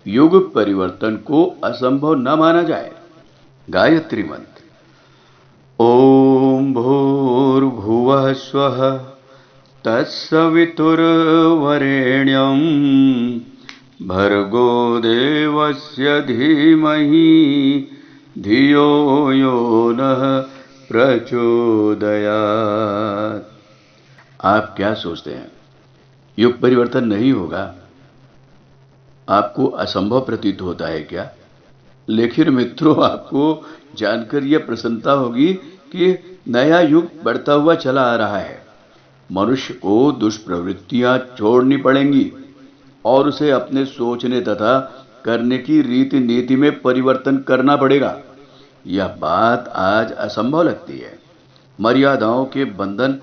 युग परिवर्तन को असंभव न माना जाए। गायत्री मंत्र। ओम भूर्भुवः स्वः तत्सवितुर्वरेण्यं भर्गो देवस्य धीमहि धियो यो नः प्रचोदयात्। आप क्या सोचते हैं, युग परिवर्तन नहीं होगा? आपको असंभव प्रतीत होता है क्या? लेकिन मित्रों, आपको जानकर यह प्रसन्नता होगी कि नया युग बढ़ता हुआ चला आ रहा है। मनुष्य को दुष्प्रवृत्तियां छोड़नी पड़ेंगी और उसे अपने सोचने तथा करने की रीति नीति में परिवर्तन करना पड़ेगा। यह बात आज असंभव लगती है। मर्यादाओं के बंधन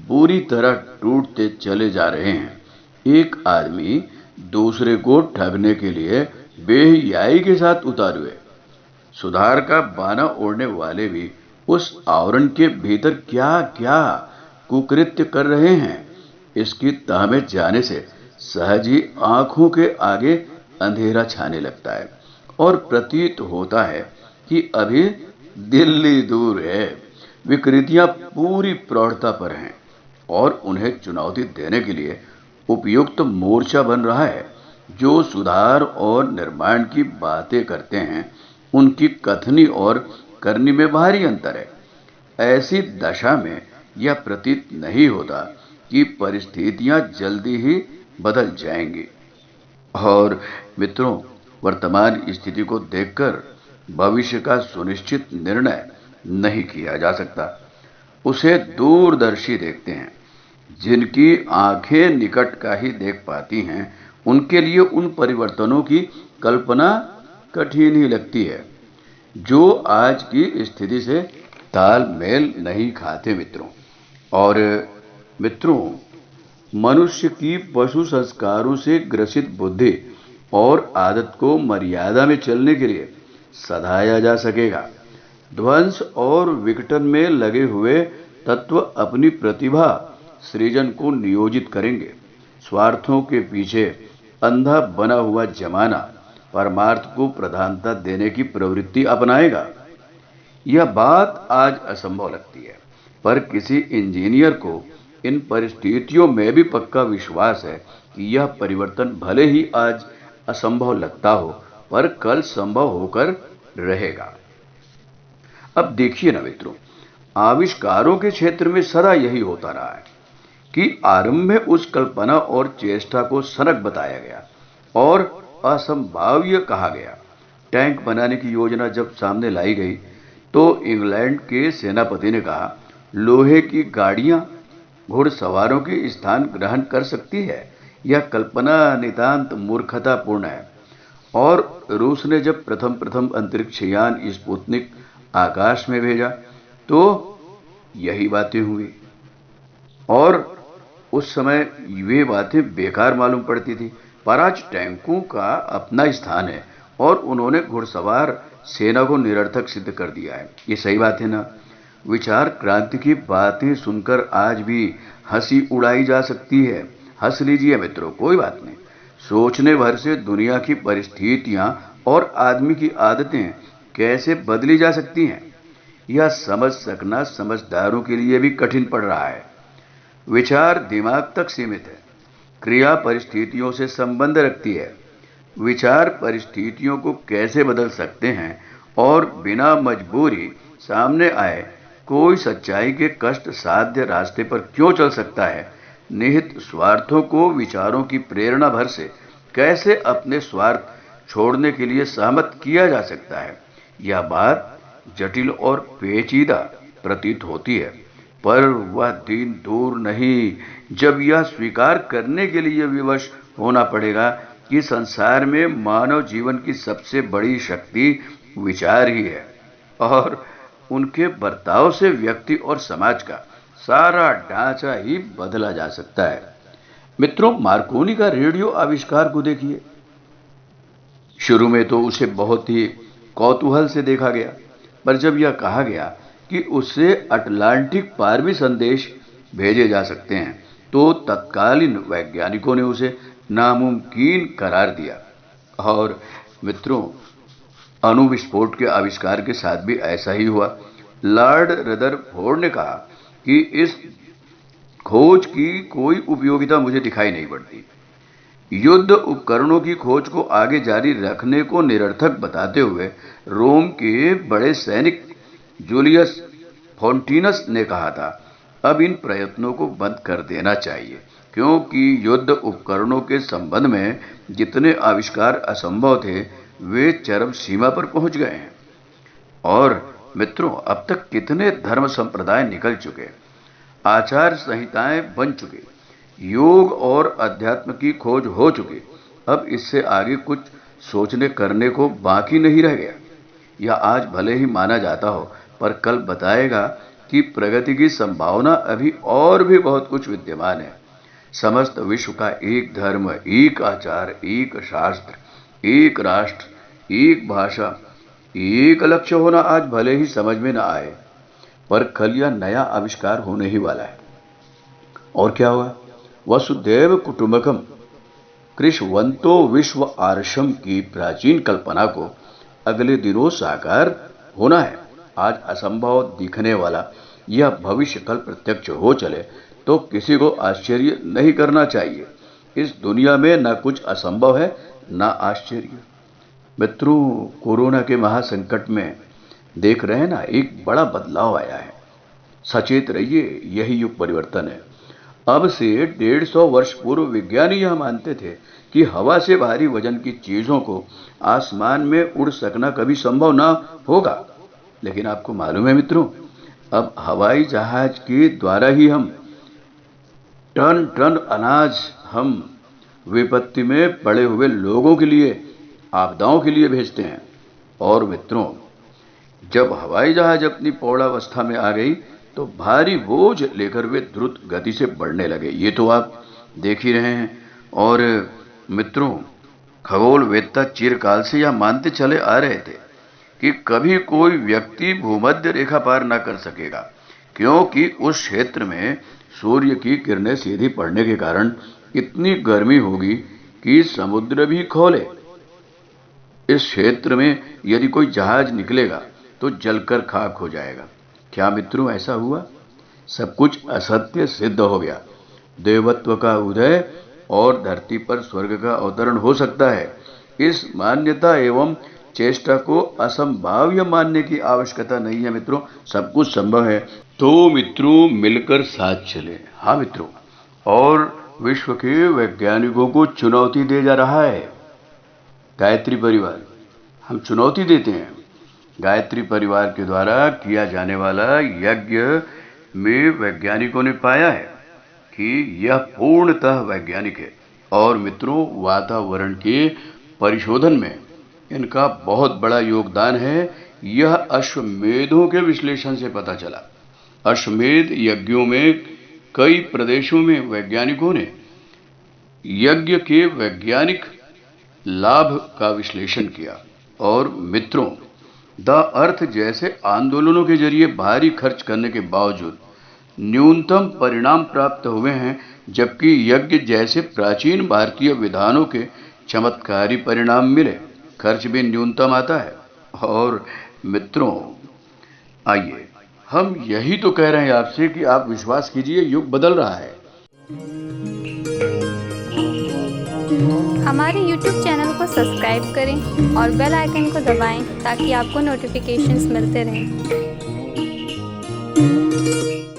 बुरी तरह टूटते चले जा रहे हैं। एक आदमी दूसरे को ठगने के लिए बेहयाई के साथ उतारू है। सुधार का बाना ओढ़ने वाले भी उस आवरण के भीतर क्या क्या कुकृत्य कर रहे हैं, इसकी तह में जाने से सहज ही आंखों के आगे अंधेरा छाने लगता है और प्रतीत होता है कि अभी दिल्ली दूर है। विकृतियां पूरी प्रौढ़ता पर हैं और उन्हें चुनौती देने के लिए उपयुक्त मोर्चा बन रहा है। जो सुधार और निर्माण की बातें करते हैं, उनकी कथनी और करनी में भारी अंतर है। ऐसी दशा में यह प्रतीत नहीं होता कि परिस्थितियां जल्दी ही बदल जाएंगी। और मित्रों, वर्तमान स्थिति को देखकर भविष्य का सुनिश्चित निर्णय नहीं किया जा सकता। उसे दूरदर्शी देखते हैं। जिनकी आंखें निकट का ही देख पाती हैं, उनके लिए उन परिवर्तनों की कल्पना कठिन ही लगती है जो आज की स्थिति से तालमेल नहीं खाते मित्रों। और मित्रों, मनुष्य की पशु संस्कारों से ग्रसित बुद्धि और आदत को मर्यादा में चलने के लिए सधाया जा सकेगा। ध्वंस और विघटन में लगे हुए तत्व अपनी प्रतिभा सृजन को नियोजित करेंगे। स्वार्थों के पीछे अंधा बना हुआ जमाना परमार्थ को प्रधानता देने की प्रवृत्ति अपनाएगा। यह बात आज असंभव लगती है, पर किसी इंजीनियर को इन परिस्थितियों में भी पक्का विश्वास है कि यह परिवर्तन भले ही आज असंभव लगता हो, पर कल संभव होकर रहेगा। अब देखिए ना मित्रों, आविष्कारों के क्षेत्र में सदा यही होता रहा है कि आरंभ में उस कल्पना और चेष्टा को सनक बताया गया और असंभाव्य कहा गया। टैंक बनाने की योजना जब सामने लाई गई तो इंग्लैंड के सेनापति ने कहा, लोहे की गाड़ियां घुड़सवारों के स्थान ग्रहण कर सकती है। यह कल्पना नितांत मूर्खतापूर्ण है। और रूस ने जब प्रथम अंतरिक्ष यान स्पुतनिक आकाश में भेजा तो यही बातें हुई और उस समय वे बातें बेकार मालूम पड़ती थी। पर आज टैंकों का अपना स्थान है और उन्होंने घुड़सवार सेना को निरर्थक सिद्ध कर दिया है। ये सही बात है ना? विचार क्रांति की बातें सुनकर आज भी हंसी उड़ाई जा सकती है। हंस लीजिए मित्रों, कोई बात नहीं। सोचने भर से दुनिया की परिस्थितियां और आदमी की आदतें कैसे बदली जा सकती हैं, यह समझ सकना समझदारों के लिए भी कठिन पड़ रहा है। विचार दिमाग तक सीमित है, क्रिया परिस्थितियों से संबंध रखती है। विचार परिस्थितियों को कैसे बदल सकते हैं और बिना मजबूरी सामने आए कोई सच्चाई के कष्ट साध्य रास्ते पर क्यों चल सकता है। निहित स्वार्थों को विचारों की प्रेरणा भर से कैसे अपने स्वार्थ छोड़ने के लिए सहमत किया जा सकता है। यह बात जटिल और पेचीदा प्रतीत होती है, पर वह दिन दूर नहीं जब यह स्वीकार करने के लिए विवश होना पड़ेगा कि संसार में मानव जीवन की सबसे बड़ी शक्ति विचार ही है और उनके बर्ताव से व्यक्ति और समाज का सारा ढांचा ही बदला जा सकता है। मित्रों, मार्कोनी का रेडियो आविष्कार को देखिए। शुरू में तो उसे बहुत ही कौतूहल से देखा गया, पर जब यह कहा गया कि उससे अटलांटिक पार भी संदेश भेजे जा सकते हैं तो तत्कालीन वैज्ञानिकों ने उसे नामुमकिन करार दिया। और मित्रों, अणु विस्फोट के आविष्कार के साथ भी ऐसा ही हुआ। लॉर्ड रदरफोर्ड ने कहा कि इस खोज की कोई उपयोगिता मुझे दिखाई नहीं पड़ती। युद्ध उपकरणों की खोज को आगे जारी रखने को निरर्थक बताते हुए रोम के बड़े सैनिक जूलियस फोन्टिनस ने कहा था, अब इन प्रयत्नों को बंद कर देना चाहिए, क्योंकि युद्ध उपकरणों के संबंध में जितने आविष्कार असंभव थे वे चरम सीमा पर पहुंच गए हैं। और मित्रों, अब तक कितने धर्म संप्रदाय निकल चुके, आचार संहिताएं बन चुकी, योग और अध्यात्म की खोज हो चुकी। अब इससे आगे कुछ सोचने करने को बाकी नहीं रह गया। यह आज भले ही माना जाता हो, पर कल बताएगा कि प्रगति की संभावना अभी और भी बहुत कुछ विद्यमान है। समस्त विश्व का एक धर्म, एक आचार, एक शास्त्र, एक राष्ट्र, एक भाषा, एक लक्ष्य होना आज भले ही समझ में न आए, पर कल यह नया आविष्कार होने ही वाला है। और क्या हुआ? वसुदैव कुटुंबकम कृष्वंतो विश्व आर्षम की प्राचीन कल्पना को अगले दिनों साकार होना है। आज असंभव दिखने वाला यह भविष्य कल प्रत्यक्ष हो चले तो किसी को आश्चर्य नहीं करना चाहिए। इस दुनिया में न कुछ असंभव है न आश्चर्य। मित्रों, कोरोना के महासंकट में देख रहे हैं ना, एक बड़ा बदलाव आया है। सचेत रहिए, यही युग परिवर्तन है। अब से 150 वर्ष पूर्व विज्ञानी यह मानते थे कि हवा से भारी वजन की चीजों को आसमान में उड़ सकना कभी संभव ना होगा। लेकिन आपको मालूम है मित्रों, अब हवाई जहाज के द्वारा ही हम टन टन अनाज हम विपत्ति में पड़े हुए लोगों के लिए, आपदाओं के लिए भेजते हैं। और मित्रों, जब हवाई जहाज अपनी पौड़ावस्था में आ गई तो भारी बोझ लेकर वे द्रुत गति से बढ़ने लगे। ये तो आप देख ही रहे हैं। और मित्रों, खगोल वेत्ता चिरकाल से यह मानते चले आ रहे थे कि कभी कोई व्यक्ति भूमध्य रेखा पार न कर सकेगा, क्योंकि उस क्षेत्र में सूर्य की किरणें सीधी पड़ने के कारण इतनी गर्मी होगी कि समुद्र भी खौले। इस क्षेत्र में यदि कोई जहाज निकलेगा तो जलकर खाक हो जाएगा। क्या मित्रों ऐसा हुआ? सब कुछ असत्य सिद्ध हो गया। देवत्व का उदय और धरती पर स्वर्ग का अवतरण हो सकता है। इस मान्यता एवं चेष्टा को असंभाव्य मानने की आवश्यकता नहीं है मित्रों, सब कुछ संभव है। तो मित्रों, मिलकर साथ चले। हाँ मित्रों, और विश्व के वैज्ञानिकों को चुनौती दे जा रहा है गायत्री परिवार। हम चुनौती देते हैं। गायत्री परिवार के द्वारा किया जाने वाला यज्ञ में वैज्ञानिकों ने पाया है कि यह पूर्णतः वैज्ञानिक है। और मित्रों, वातावरण के परिशोधन में इनका बहुत बड़ा योगदान है। यह अश्वमेधों के विश्लेषण से पता चला। अश्वमेध यज्ञों में कई प्रदेशों में वैज्ञानिकों ने यज्ञ के वैज्ञानिक लाभ का विश्लेषण किया। और मित्रों, द अर्थ जैसे आंदोलनों के जरिए भारी खर्च करने के बावजूद न्यूनतम परिणाम प्राप्त हुए हैं, जबकि यज्ञ जैसे प्राचीन भारतीय विधानों के चमत्कारी परिणाम मिले। खर्च भी न्यूनतम आता है। और मित्रों, आइए हम यही तो कह रहे हैं आपसे कि आप विश्वास कीजिए, युग बदल रहा है। हमारे YouTube चैनल को सब्सक्राइब करें और बेल आइकन को दबाएं ताकि आपको नोटिफिकेशंस मिलते रहें।